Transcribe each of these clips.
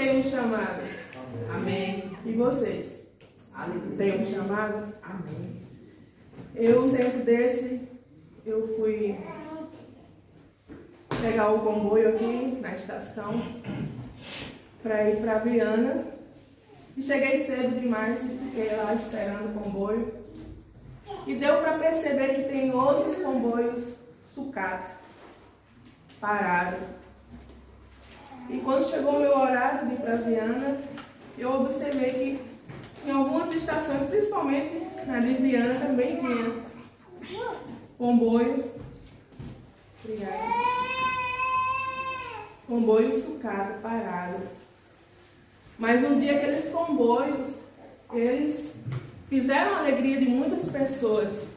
tem um chamado? Amém. E vocês? Aleluia. Tem um chamado? Amém. Eu, um tempo desse, eu fui pegar o comboio aqui na estação para ir para Viana. E cheguei cedo demais e fiquei lá esperando o comboio. E deu para perceber que tem outros comboios sucata, parados. E quando chegou o meu horário de ir para Viana, eu observei que em algumas estações, principalmente na de Viana, também tinha comboios. Obrigada. Comboios sucata, parado. Mas um dia aqueles comboios, eles fizeram a alegria de muitas pessoas,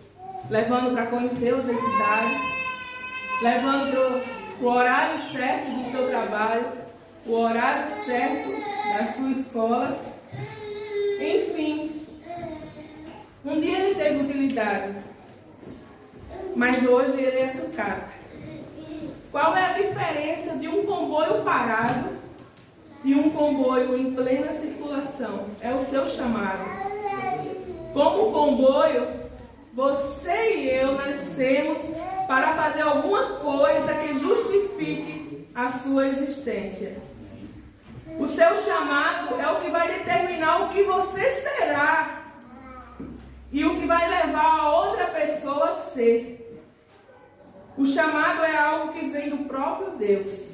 levando para conhecer outras cidades, levando para o horário certo do seu trabalho, o horário certo da sua escola. Enfim, um dia ele teve utilidade, mas hoje ele é sucata. Qual é a diferença de um comboio parado e um comboio em plena circulação? É o seu chamado. Como comboio, você e eu nascemos para fazer alguma coisa que justifique a sua existência. O seu chamado é o que vai determinar o que você será e o que vai levar a outra pessoa a ser. O chamado é algo que vem do próprio Deus.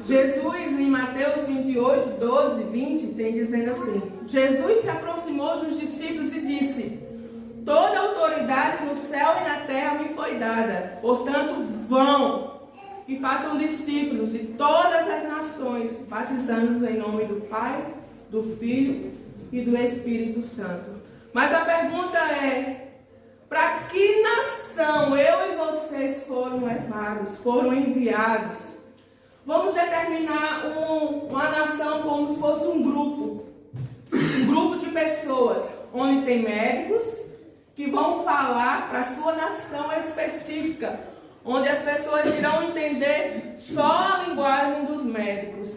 Jesus, em Mateus 28, 12, 20, tem dizendo assim: Jesus se aproximou dos discípulos e disse: toda autoridade no céu e na terra me foi dada. Portanto, vão e façam discípulos de todas as nações, batizando-os em nome do Pai, do Filho e do Espírito Santo. Mas a pergunta é: para que nação eu e vocês foram levados, foram enviados? Vamos determinar uma nação como se fosse um grupo de pessoas, onde tem médicos que vão falar para a sua nação específica, onde as pessoas irão entender só a linguagem dos médicos.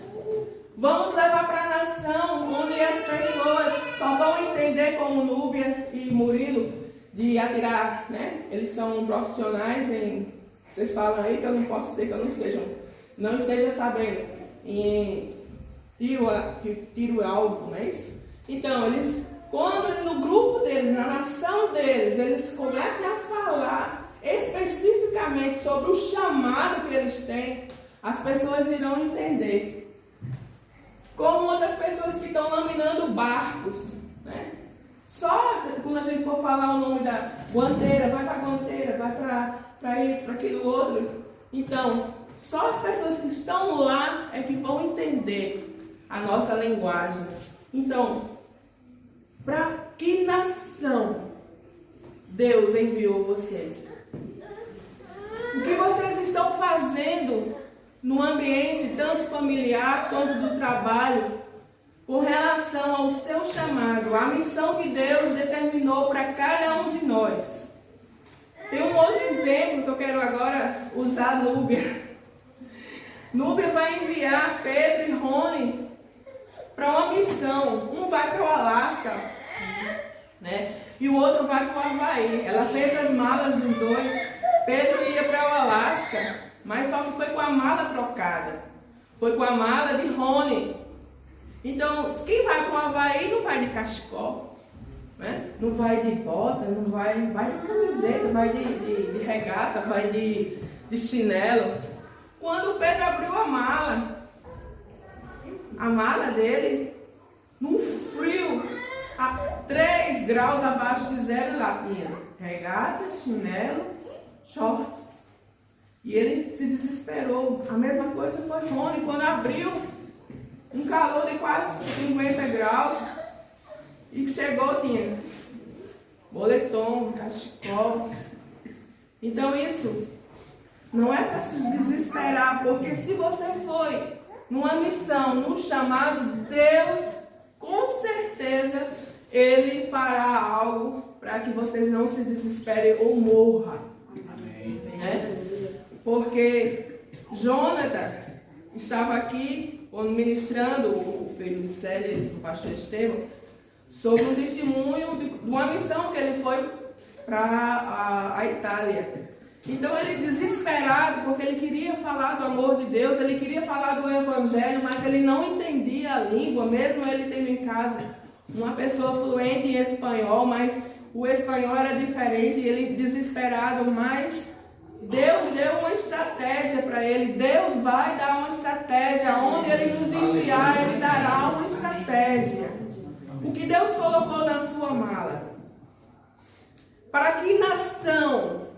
Vamos levar para a nação onde as pessoas só vão entender, como Núbia e Murilo, de atirar, né? Eles são profissionais em... Vocês falam aí que eu não posso dizer que eu não esteja sabendo, em tiro e alvo, não é isso? Então, eles, quando no grupo deles, na nação deles, eles começam a falar especificamente sobre o chamado que eles têm, as pessoas irão entender. Como outras pessoas que estão laminando barcos, né? Só quando a gente for falar o nome da guanteira, vai para a guanteira, vai para isso, para aquilo outro. Então, só as pessoas que estão lá é que vão entender a nossa linguagem. Então, para que nação Deus enviou vocês? O que vocês estão fazendo no ambiente, tanto familiar quanto do trabalho, com relação ao seu chamado, a missão que Deus determinou para cada um de nós? Tem um outro exemplo que eu quero agora usar, Núbia. Núbia vai enviar Pedro e Rony para uma missão. Um vai para o Alasca, né? E o outro vai para o Havaí. Ela fez as malas dos dois. Pedro ia para o Alasca, mas só que foi com a mala trocada. Foi com a mala de Rony. Então, quem vai para o Havaí não vai de cachecol, né? Não vai de bota, não vai de camiseta, vai de regata, vai de chinelo. Quando Pedro abriu a mala dele, num frio a 3 graus abaixo de zero, lá tinha regata, chinelo, short. E ele se desesperou. A mesma coisa foi Rony, quando abriu, um calor de quase 50 graus, e chegou, tinha moletom, cachecol. Então isso não é para se desesperar, porque se você foi numa missão, num chamado, Deus, com certeza, Ele fará algo para que vocês não se desesperem ou morram. Amém. Né? Porque Jonathan, estava aqui quando ministrando o filho de Célia, do pastor Estevão, sobre um testemunho de uma missão que ele foi para a Itália. Então ele desesperado, porque ele queria falar do amor de Deus, ele queria falar do Evangelho, mas ele não entendia a língua, mesmo ele tendo em casa uma pessoa fluente em espanhol, mas o espanhol era diferente, ele desesperado, mas Deus deu uma estratégia para ele. Deus vai dar uma estratégia. Onde Ele nos enviar, Ele dará uma estratégia. O que Deus colocou na sua mala? Para que nação?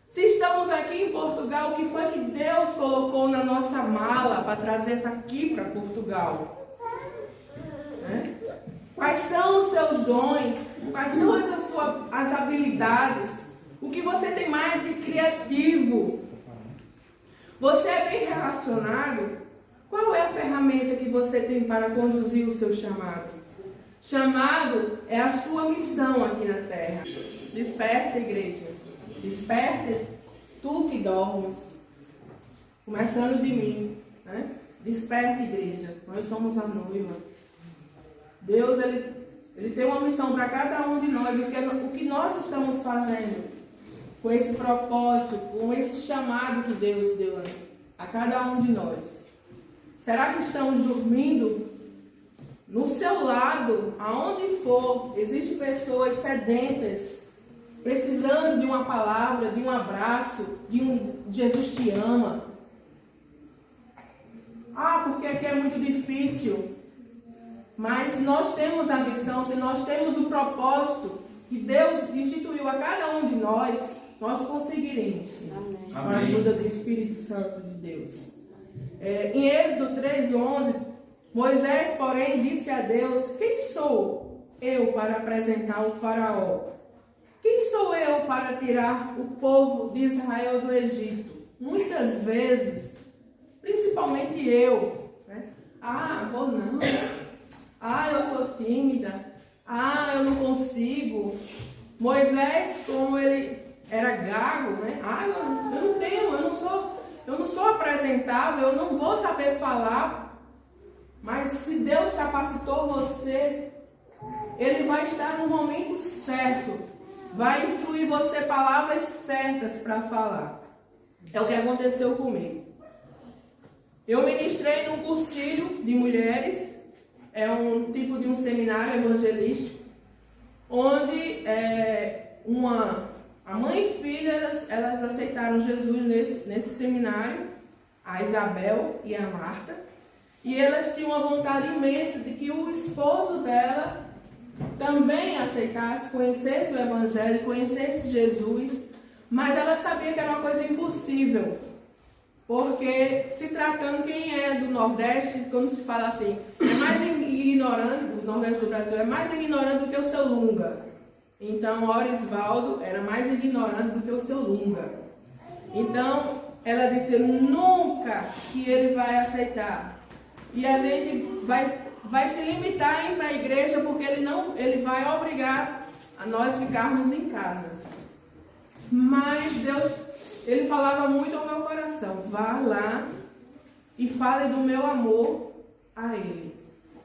Se estamos aqui em Portugal, o que foi que Deus colocou na nossa mala para trazer aqui para Portugal? Quais são os seus dons? Quais são as habilidades? O que você tem mais de criativo? Você é bem relacionado? Qual é a ferramenta que você tem para conduzir o seu chamado? Chamado é a sua missão aqui na terra. Desperta, igreja. Desperta, tu que dormes. Começando de mim. Né? Desperta, igreja. Nós somos a noiva. Deus, Ele tem uma missão para cada um de nós. O que nós estamos fazendo com esse propósito, com esse chamado que Deus deu a cada um de nós? Será que estamos dormindo? No seu lado, aonde for, existem pessoas sedentas, precisando de uma palavra, de um abraço, de um Jesus te ama. Porque aqui é muito difícil. Mas se nós temos a missão, se nós temos o propósito que Deus instituiu a cada um de nós conseguiremos, com a ajuda do Espírito Santo de Deus. Em Êxodo 3:11, Moisés, porém, disse a Deus: quem sou eu para apresentar o faraó? Quem sou eu para tirar o povo de Israel do Egito? Muitas vezes, principalmente eu, vou não. Eu sou tímida. Eu não consigo. Moisés, como ele era gago, né? Eu não sou apresentável, eu não vou saber falar. Mas se Deus capacitou você, Ele vai estar no momento certo. Vai instruir você palavras certas para falar. É o que aconteceu comigo. Eu ministrei num cursilho de mulheres. É um tipo de um seminário evangelístico, onde a mãe e filha, elas aceitaram Jesus nesse seminário, a Isabel e a Marta, e elas tinham uma vontade imensa de que o esposo dela também aceitasse, conhecesse o Evangelho, conhecesse Jesus, mas ela sabia que era uma coisa impossível. Porque se tratando, quem é do Nordeste, quando se fala assim, é mais ignorante, o Nordeste do Brasil é mais ignorante do que o seu Lunga. Então, Orisvaldo era mais ignorante do que o seu Lunga. Então, ela disse, nunca que ele vai aceitar. E a gente vai se limitar a ir para a igreja, porque ele vai obrigar a nós ficarmos em casa. Mas Deus, Ele falava muito ao meu coração, vá lá e fale do meu amor a Ele.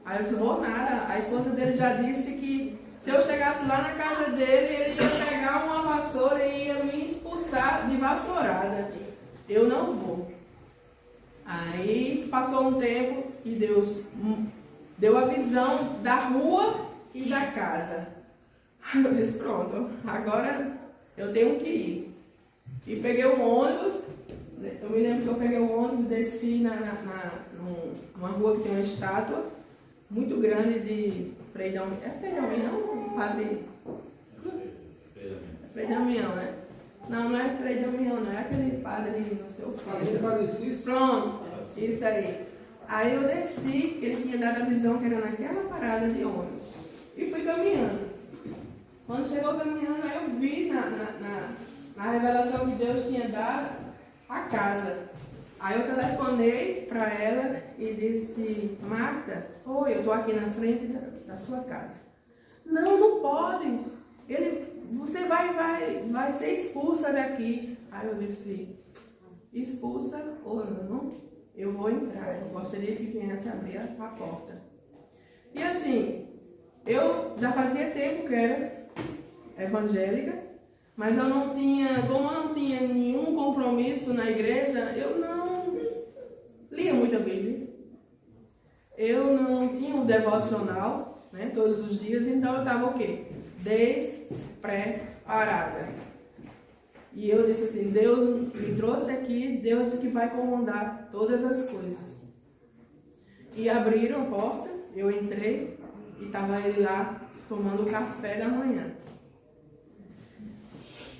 Aí eu disse, vou nada. A esposa dele já disse que se eu chegasse lá na casa dele, ele ia pegar uma vassoura e ia me expulsar de vassourada. Eu não vou. Aí passou um tempo e Deus deu a visão da rua e da casa. Aí eu disse, pronto, agora eu tenho que ir. E peguei um ônibus, eu me lembro que eu peguei o ônibus e desci numa rua que tem uma estátua muito grande de Frei Damião. É Frei Damião? Padre? É Frei Damião, né? Não é Frei Damião, não é aquele padre no seu filho. Pronto, isso aí. Aí eu desci, ele tinha dado a visão que era naquela parada de ônibus. E fui caminhando. Quando chegou caminhando, aí eu vi na revelação que Deus tinha dado a casa. Aí eu telefonei para ela e disse, Marta, oi, eu estou aqui na frente da sua casa. Não pode. Você vai ser expulsa daqui. Aí eu disse, expulsa ou não? Eu gostaria que viesse abrir a porta. E assim, eu já fazia tempo que era evangélica, mas eu não tinha, como eu não tinha nenhum compromisso na igreja, eu não lia muito a Bíblia. Eu não tinha um devocional, né, todos os dias, então eu estava o quê? Despreparada. E eu disse assim, Deus me trouxe aqui, Deus que vai comandar todas as coisas. E abriram a porta, eu entrei e estava ele lá tomando o café da manhã.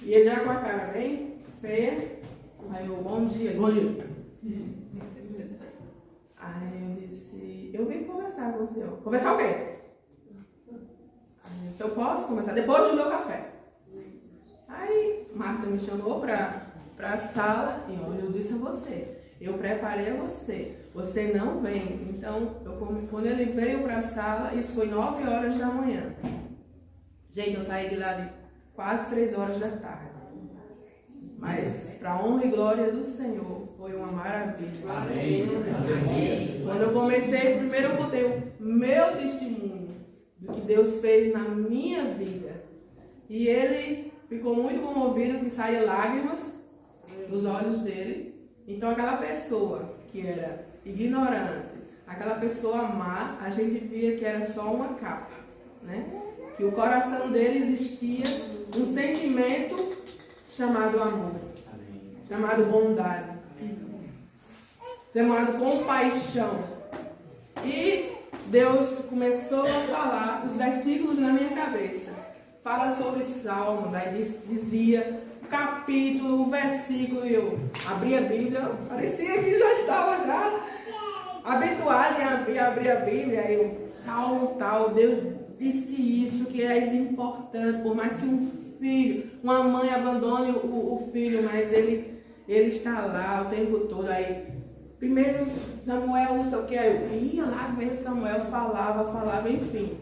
E ele já com a cara bem feia. Aí eu, bom dia. Bom dia. Aí eu disse, eu vim conversar com o senhor. Conversar o quê? Aí eu disse, eu posso conversar depois do meu café. Aí Marta me chamou para a sala e olha, eu disse a você, eu preparei a você, você não vem. Então, quando ele veio para a sala, isso foi 9 horas da manhã. Gente, eu saí de lá de quase 3 horas da tarde. Mas, para a honra e glória do Senhor, foi uma maravilha. Amém. Amém. Quando eu comecei, primeiro eu botei o meu testemunho do que Deus fez na minha vida. E ele ficou muito comovido, que saía lágrimas dos olhos dele. Então, aquela pessoa que era ignorante, aquela pessoa má, a gente via que era só uma capa, né? Que o coração dele existia um sentimento chamado amor, chamado bondade, chamado compaixão. E Deus começou a falar os versículos na minha cabeça. Fala sobre Salmos, aí dizia o capítulo, o versículo, e eu abri a Bíblia, parecia que já estava habituada em abrir a Bíblia, aí eu, Salmo tal, Deus disse isso, que é importante, por mais que um filho, uma mãe abandone o filho, mas ele está lá o tempo todo. Aí, primeiro Samuel, não sei o que, aí eu ia lá, primeiro Samuel falava, enfim.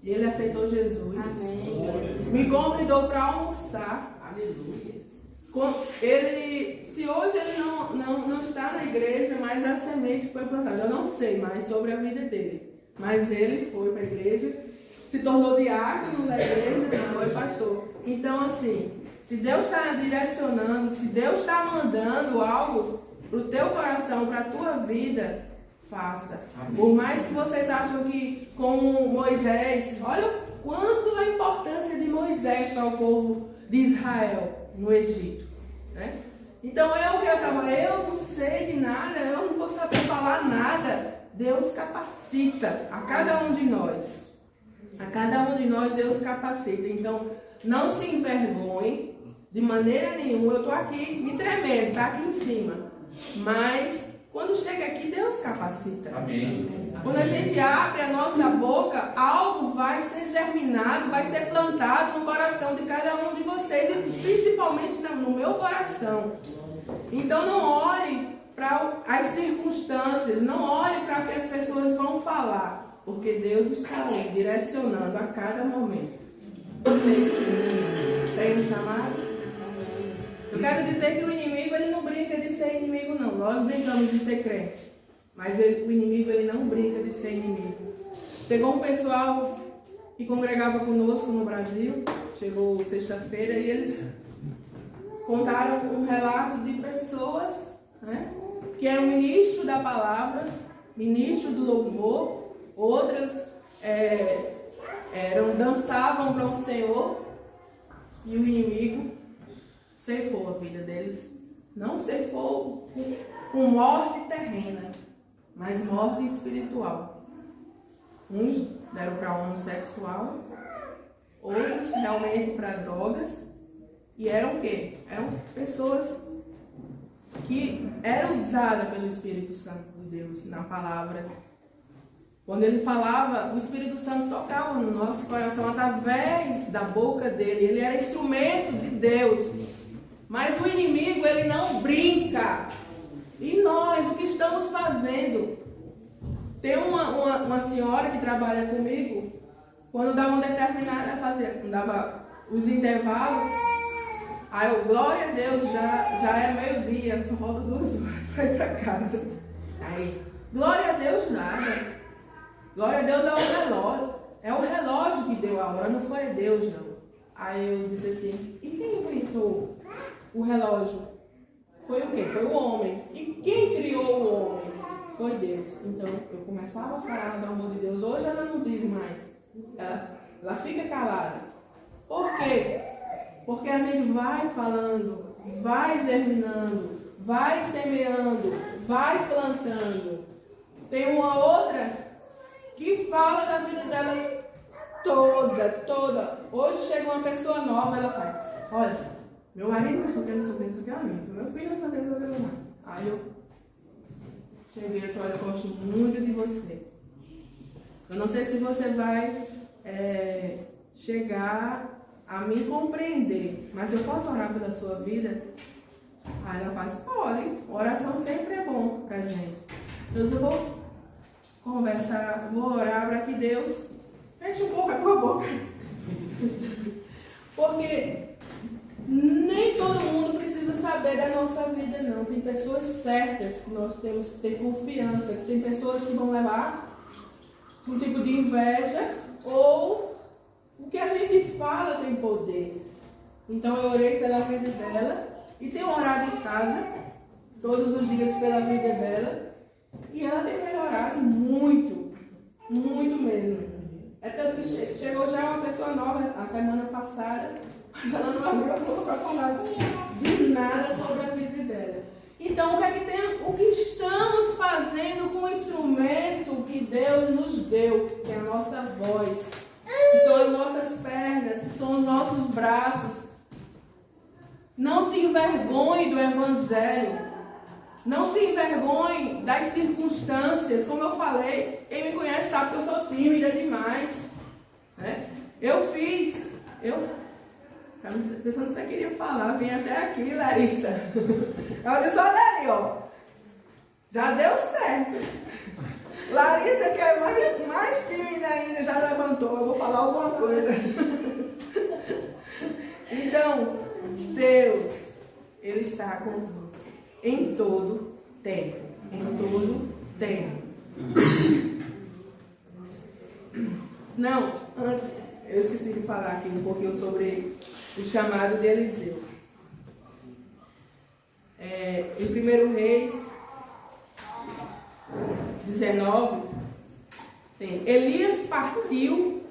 E ele aceitou Jesus. Amém. Me convidou para almoçar. Aleluia. Se hoje ele não está na igreja, mas a semente foi plantada. Eu não sei mais sobre a vida dele. Mas ele foi para a igreja, se tornou diácono da igreja, foi pastor. Então, assim, se Deus está direcionando, se Deus está mandando algo para o teu coração, para a tua vida, faça. Amém. Por mais que vocês acham que, como Moisés, olha o quanto a importância de Moisés para o povo de Israel no Egito, né? Então eu achava, eu não sei de nada, eu não vou saber falar nada. Deus capacita a cada um de nós. A cada um de nós Deus capacita. Então não se envergonhe de maneira nenhuma. Eu estou aqui me tremendo, está aqui em cima. Mas quando chega aqui, Deus capacita. Amém. Quando a gente abre a nossa boca, algo vai ser germinado, vai ser plantado no coração de cada um de vocês, e principalmente no meu coração. Então não olhe para as circunstâncias, não olhe para o que as pessoas vão falar, porque Deus está ali, direcionando a cada momento. Vocês têm um chamado? Eu quero dizer que o inimigo, ele não brinca de ser inimigo, não. Nós brincamos de ser crente, mas o inimigo, ele não brinca de ser inimigo. Chegou um pessoal que congregava conosco no Brasil, chegou sexta-feira, e eles contaram um relato de pessoas, né, que eram ministro da palavra, ministro do louvor, outras dançavam para o Senhor, e o inimigo ceifou a vida deles. Não ceifou com morte terrena, mas morte espiritual. Uns deram para homossexual, outros realmente para drogas. E eram o quê? Eram pessoas que eram usadas pelo Espírito Santo de Deus na palavra. Quando ele falava, o Espírito Santo tocava no nosso coração através da boca dele. Ele era instrumento de Deus. Mas o inimigo, ele não brinca. E nós, o que estamos fazendo? Tem uma senhora que trabalha comigo, quando dava uma determinada, dava os intervalos, aí eu, glória a Deus, já é meio-dia, só falta 2 horas para ir para casa. Aí, Glória a Deus nada. Glória a Deus é o relógio. É o relógio que deu a hora, não foi Deus não. Aí eu disse assim, e quem inventou o relógio? Foi o quê? Foi o homem. E quem criou o homem? Foi Deus. Então eu começava a falar do amor de Deus. Hoje ela não diz mais. Ela fica calada. Por quê? Porque a gente vai falando, vai germinando, vai semeando, vai plantando. Tem uma outra que fala da vida dela toda. Hoje chega uma pessoa nova, ela fala, olha, meu marido não sei o que, a mim. Meu filho não sei o que, não sei o que. Aí eu cheguei e disse, olha, eu gosto muito de você. Eu não sei se você vai chegar a me compreender, mas eu posso orar pela sua vida? Aí ela faz, pode. Oração sempre é bom pra gente. Então eu vou conversar, vou orar para que Deus feche um pouco a tua boca. Porque nem todo mundo precisa saber da nossa vida, não. Tem pessoas certas que nós temos que ter confiança. Tem pessoas que vão levar um tipo de inveja ou o que a gente fala tem poder. Então eu orei pela vida dela e tenho orado em casa todos os dias pela vida dela e ela tem melhorado muito mesmo. É tanto que chegou já uma pessoa nova a semana passada, mas ela não abriu a boca para falar de nada sobre a vida dela. Então o que estamos fazendo com o instrumento que Deus nos deu, que é a nossa voz, que são as nossas pernas, que são os nossos braços. Não se envergonhe do Evangelho. Não se envergonhe das circunstâncias. Como eu falei, quem me conhece sabe que eu sou tímida demais. Né? A pessoa não queria falar, vim até aqui, Larissa. Ela disse, olha aí, ó. Já deu certo. Larissa, que é mais tímida ainda, já levantou. Eu vou falar alguma coisa. Então, Deus, Ele está conosco em todo tempo. Em todo tempo. Não, antes, eu esqueci de falar aqui um pouquinho sobre o chamado de Eliseu. Em 1 Reis 19, tem Elias partiu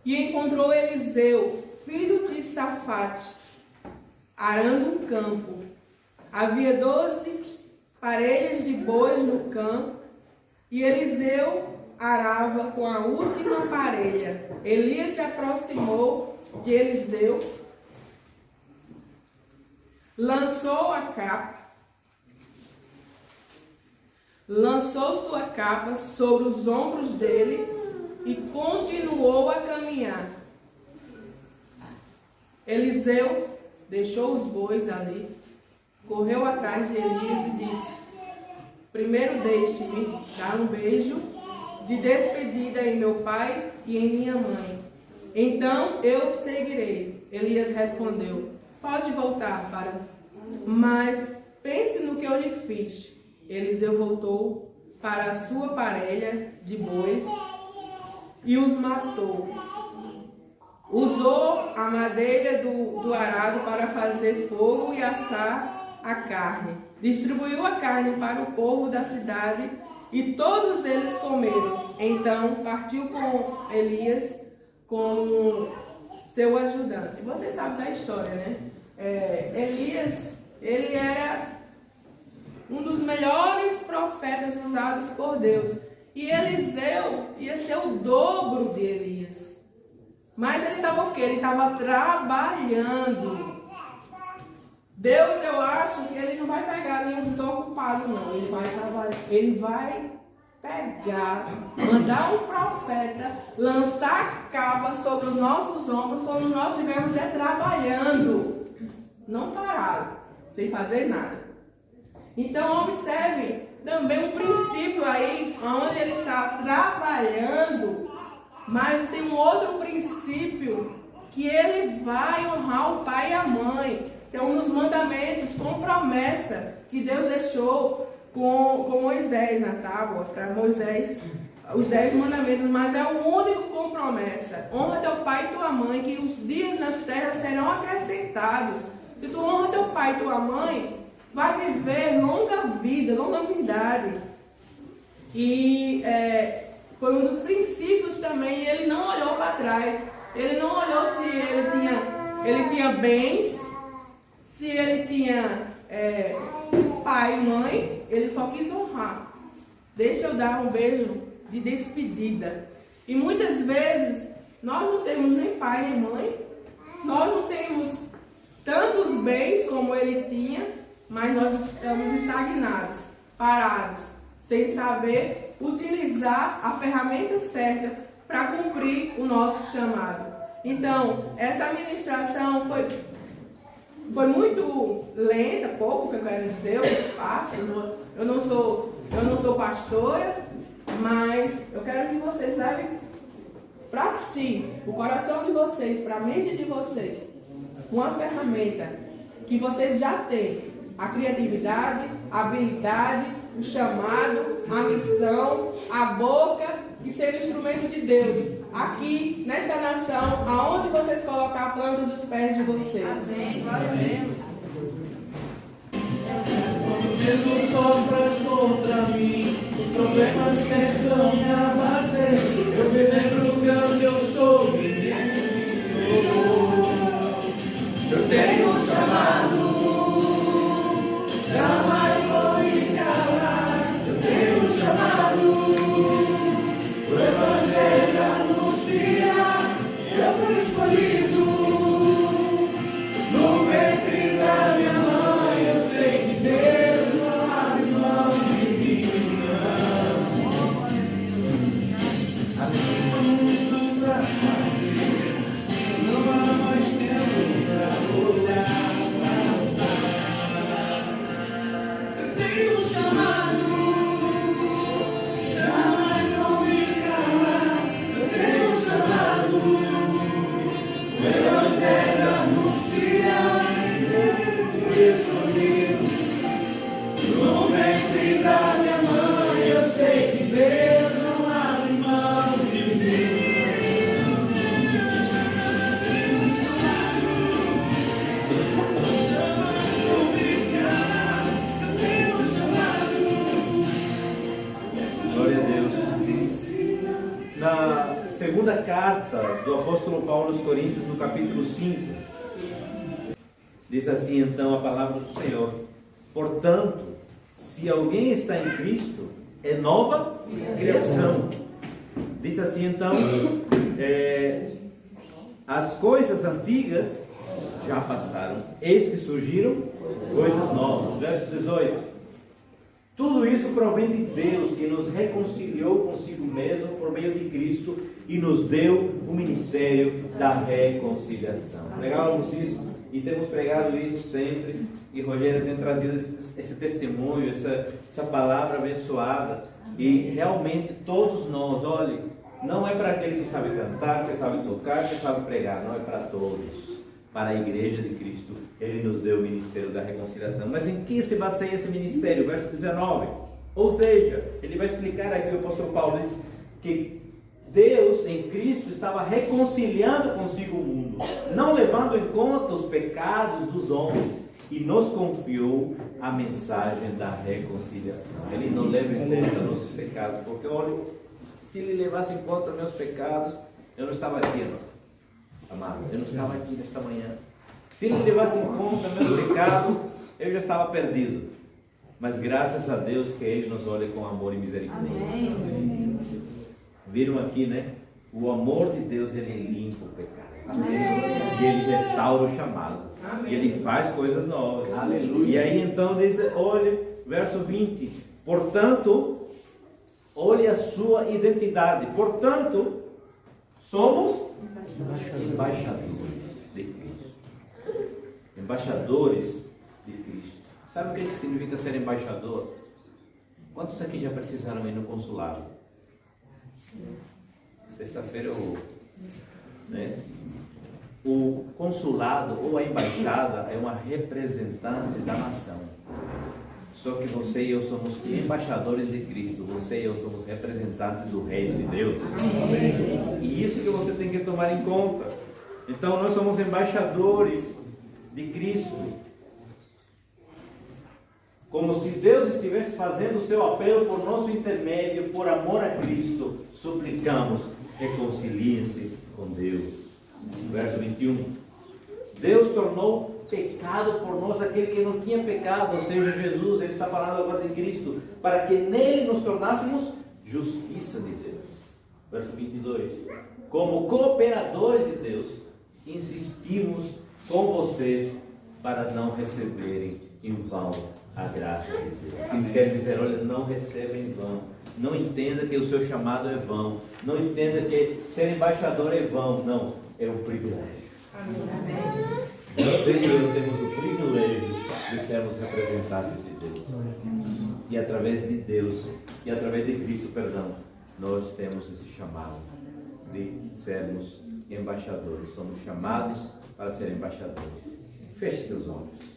e encontrou Eliseu, filho de Safate, arando um campo. Havia 12 parelhas de bois no campo e Eliseu arava com a última parelha. Elias se aproximou de Eliseu, lançou sua capa sobre os ombros dele e continuou a caminhar. Eliseu deixou os bois ali, correu atrás de Elias e disse: primeiro deixe-me dar um beijo de despedida em meu pai e em minha mãe. Então eu seguirei. Elias respondeu: pode voltar mas pense no que eu lhe fiz. Eliseu voltou para a sua parelha de bois e os matou. Usou a madeira do arado para fazer fogo e assar a carne. Distribuiu a carne para o povo da cidade e todos eles comeram. Então partiu com Elias como seu ajudante. Você sabe da história, né? Elias, ele era um dos melhores profetas usados por Deus. E Eliseu ia ser o dobro de Elias. Mas ele estava o quê? Ele estava trabalhando. Deus, eu acho que ele não vai pegar nenhum desocupado, não. Ele vai trabalhar. Ele vai pegar, mandar um profeta, lançar a capa sobre os nossos ombros quando nós estivermos trabalhando. Não parado, sem fazer nada. Então, observe também um princípio aí, onde ele está trabalhando, mas tem um outro princípio, que ele vai honrar o pai e a mãe. Tem um dos mandamentos com promessa que Deus deixou com Moisés na tábua, para Moisés, os 10 mandamentos, mas é o único com promessa. Honra teu pai e tua mãe, que os dias na terra serão acrescentados. Se tu honra teu pai e tua mãe, vai viver longa vida, longevidade. E foi um dos princípios também, ele não olhou para trás. Ele não olhou se ele tinha bens, se ele tinha pai e mãe, ele só quis honrar. Deixa eu dar um beijo de despedida. E muitas vezes nós não temos nem pai nem mãe, nós não temos tantos bens como ele tinha, mas nós estamos estagnados, parados, sem saber utilizar a ferramenta certa para cumprir o nosso chamado. Então, essa ministração foi muito lenta, pouco que eu quero dizer, o espaço. Eu não sou pastora, mas eu quero que vocês levem para si, o coração de vocês, para a mente de vocês, uma ferramenta que vocês já têm: a criatividade, a habilidade, o chamado, a missão, a boca e ser instrumento de Deus aqui nesta nação, aonde vocês colocar a planta dos pés de vocês. Amém. Glória a Deus. Quando Jesus sopra contra mim, os problemas tentam me abater. Eu me lembro de onde eu sou, me desviou. Eu tenho um chamado, jamais vou me calar. Eu tenho um chamado, o Evangelho anunciar. Eu fui escolhido no ventre da minha mãe. Eu sei que Deus não abre mão de mim. Há muito pra fazer, não há mais tempo pra olhar pra trás. Eu tenho um chamado, jamais vou me calar. Eu tenho um chamado, o Evangelho anuncia. Eu fui escolhido no ventre da minha mãe. Eu sei que Deus não abre mão de mim. Glória a Deus. Na segunda carta do apóstolo Paulo aos Coríntios, no capítulo 5, diz assim então a palavra do Senhor: portanto, se alguém está em Cristo, é nova criação. Diz assim então, as coisas antigas já passaram, eis que surgiram coisas novas. Verso 18: tudo isso provém de Deus, que nos reconciliou consigo mesmo por meio de Cristo e nos deu o ministério da reconciliação. Pregávamos isso e temos pregado isso sempre, e Rogério tem trazido esse testemunho, essa palavra abençoada. E realmente todos nós, olhe, não é para aquele que sabe cantar, que sabe tocar, que sabe pregar, não, é para todos. Para a igreja de Cristo, Ele nos deu o ministério da reconciliação. Mas em que se baseia esse ministério? Verso 19. Ou seja, ele vai explicar aqui, o apóstolo Paulo diz que Deus em Cristo estava reconciliando consigo o mundo, não levando em conta os pecados dos homens, e nos confiou a mensagem da reconciliação. Ele não leva em conta nossos pecados, porque olha, se ele levasse em conta meus pecados, eu não estava aqui, não. Amado, eu não estava aqui nesta manhã. Se ele levasse em conta meus pecados, eu já estava perdido. Mas graças a Deus que Ele nos olha com amor e misericórdia. Amém. Viram aqui, né? O amor de Deus, Ele limpa o pecado. Amém. E Ele restaura o chamado. Amém. E Ele faz coisas novas. Aleluia. E aí então diz, olha, verso 20. Portanto, olhe a sua identidade. Portanto, somos embaixadores de Cristo. Embaixadores de Cristo. Sabe o que significa ser embaixador? Quantos aqui já precisaram ir no consulado? Sexta-feira eu vou. Né? O consulado ou a embaixada é uma representante da nação. Só que você e eu somos embaixadores de Cristo. Você e eu somos representantes do reino de Deus. E isso que você tem que tomar em conta. Então nós somos embaixadores de Cristo. Como se Deus estivesse fazendo o seu apelo por nosso intermédio, por amor a Cristo, suplicamos, reconciliem-se com Deus. Verso 21. Deus tornou pecado por nós aquele que não tinha pecado, ou seja, Jesus. Ele está falando agora de Cristo, para que nele nos tornássemos justiça de Deus. Verso 22. Como cooperadores de Deus, insistimos com vocês para não receberem em vão a graça de Deus. Isso quer dizer, olha, não receba em vão. Não entenda que o seu chamado é vão. Não entenda que ser embaixador é vão. Não, é um privilégio. Amém. Você e eu temos o privilégio de sermos representantes de Deus. E através de Deus, e através de Cristo, perdão, nós temos esse chamado de sermos embaixadores. Somos chamados para ser embaixadores. Feche seus olhos.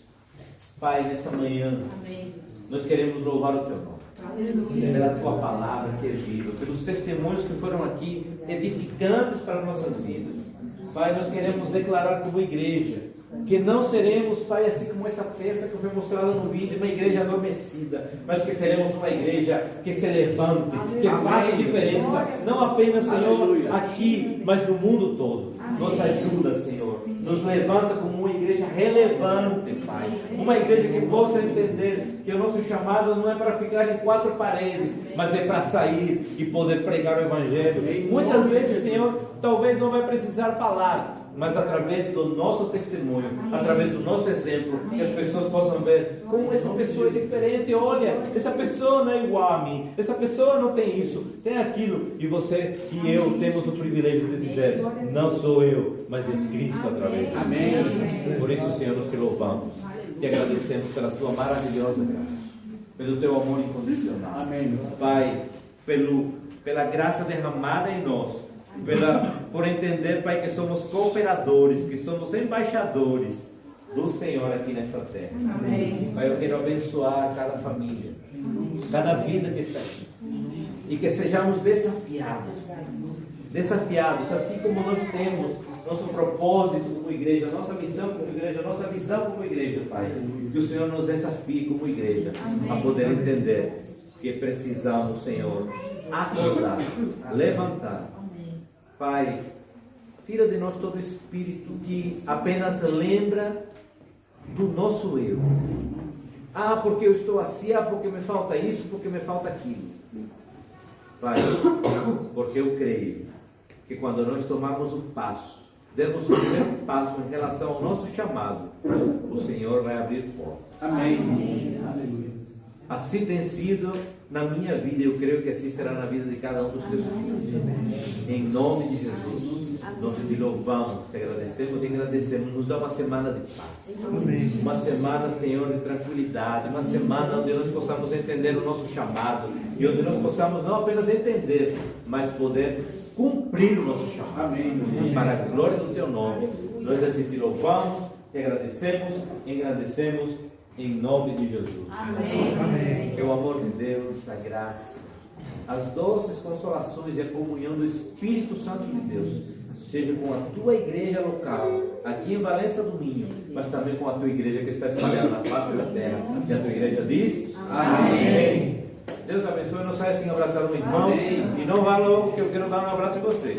Pai, nesta manhã, nós queremos louvar o Teu nome. Pela Tua palavra que é viva, pelos testemunhos que foram aqui edificantes para nossas vidas. Pai, nós queremos declarar como igreja que não seremos, Pai, assim como essa peça que foi mostrada no vídeo, uma igreja adormecida, mas que seremos uma igreja que se levante, que faça diferença, não apenas, Senhor, aqui, mas no mundo todo. Nos ajuda, Senhor, nos levanta como uma igreja relevante, Pai, uma igreja que possa entender que o nosso chamado não é para ficar em quatro paredes, mas é para sair e poder pregar o Evangelho. Muitas vezes, Senhor, talvez não vai precisar falar, mas através do nosso testemunho, através do nosso exemplo, que as pessoas possam ver como essa pessoa é diferente. Olha, essa pessoa não é igual a mim, essa pessoa não tem isso, tem aquilo, e você e eu temos o privilégio de dizer, não sou eu, mas é Cristo através de mim. Amém. Por isso, Senhor, nós te louvamos, te agradecemos pela tua maravilhosa graça, pelo teu amor incondicional. Amém. Pai, pela graça derramada em nós, por entender, Pai, que somos cooperadores, que somos embaixadores do Senhor aqui nesta terra. Amém. Pai, eu quero abençoar cada família, cada vida que está aqui, e que sejamos desafiados, assim como nós temos nosso propósito como igreja, nossa missão como igreja, nossa visão como igreja, Pai, que o Senhor nos desafie como igreja. Amém. A poder entender que precisamos, Senhor, acordar, levantar. Pai, tira de nós todo espírito que apenas lembra do nosso eu. Ah, porque eu estou assim, porque me falta isso, porque me falta aquilo. Pai, porque eu creio que quando nós tomarmos o passo, dermos o primeiro passo em relação ao nosso chamado, o Senhor vai abrir portas. Amém. Aleluia. Assim tem sido na minha vida, eu creio que assim será na vida de cada um dos teus filhos. Em nome de Jesus, nós te louvamos, te agradecemos e agradecemos. Nos dá uma semana de paz. Amém. Uma semana, Senhor, de tranquilidade. Uma semana onde nós possamos entender o nosso chamado e onde nós possamos não apenas entender, mas poder cumprir o nosso chamado. Amém. Para a glória do teu nome, nós assim te louvamos, te agradecemos, engrandecemos. Em nome de Jesus. Amém. Que o amor de Deus, a graça, as doces consolações e a comunhão do Espírito Santo de Deus seja com a tua igreja local, aqui em Valença do Minho, mas também com a tua igreja que está espalhada na face da terra. E a tua igreja diz: Amém. Deus abençoe. Não saia sem abraçar um irmão. Amém. E não vá logo, que eu quero dar um abraço em vocês.